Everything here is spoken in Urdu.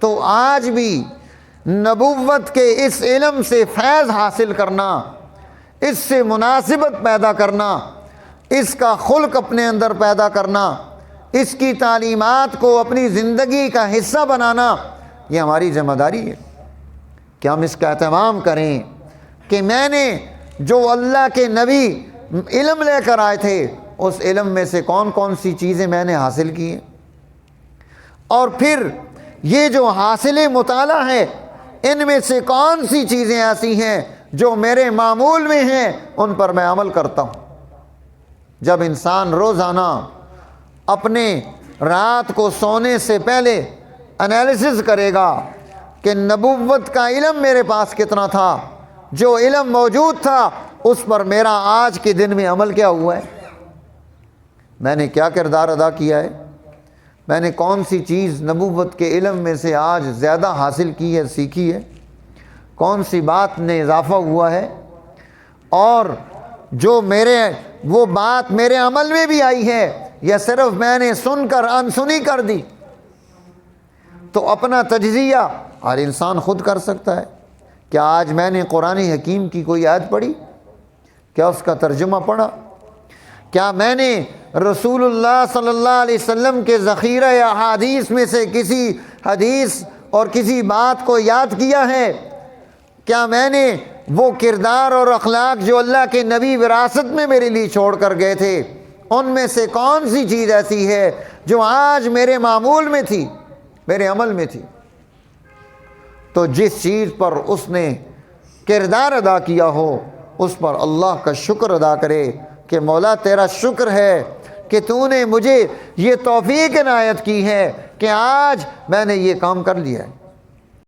تو آج بھی نبوت کے اس علم سے فیض حاصل کرنا، اس سے مناسبت پیدا کرنا، اس کا خلق اپنے اندر پیدا کرنا، اس کی تعلیمات کو اپنی زندگی کا حصہ بنانا، یہ ہماری ذمہ داری ہے کہ ہم اس کا اہتمام کریں کہ میں نے جو اللہ کے نبی علم لے کر آئے تھے اس علم میں سے کون کون سی چیزیں میں نے حاصل کی ہیں، اور پھر یہ جو حاصل مطالعہ ہے ان میں سے کون سی چیزیں ایسی ہیں جو میرے معمول میں ہیں، ان پر میں عمل کرتا ہوں۔ جب انسان روزانہ اپنے رات کو سونے سے پہلے انالیسز کرے گا کہ نبوت کا علم میرے پاس کتنا تھا، جو علم موجود تھا اس پر میرا آج کے دن میں عمل کیا ہوا ہے، میں نے کیا کردار ادا کیا ہے، میں نے کون سی چیز نبوت کے علم میں سے آج زیادہ حاصل کی ہے، سیکھی ہے، کون سی بات میں اضافہ ہوا ہے، اور جو وہ بات میرے عمل میں بھی آئی ہے یا صرف میں نے سن کر انسنی کر دی۔ تو اپنا تجزیہ ہر انسان خود کر سکتا ہے۔ کیا آج میں نے قرآن حکیم کی کوئی آیت پڑھی؟ کیا اس کا ترجمہ پڑھا؟ کیا میں نے رسول اللہ صلی اللہ علیہ وسلم کے ذخیرہ یا احادیث میں سے کسی حدیث اور کسی بات کو یاد کیا ہے؟ کیا میں نے وہ کردار اور اخلاق جو اللہ کے نبی وراثت میں میرے لیے چھوڑ کر گئے تھے ان میں سے کون سی چیز ایسی ہے جو آج میرے معمول میں تھی، میرے عمل میں تھی؟ تو جس چیز پر اس نے کردار ادا کیا ہو اس پر اللہ کا شکر ادا کرے کہ مولا تیرا شکر ہے کہ تو نے مجھے یہ توفیق عنایت کی ہے کہ آج میں نے یہ کام کر لیا ہے۔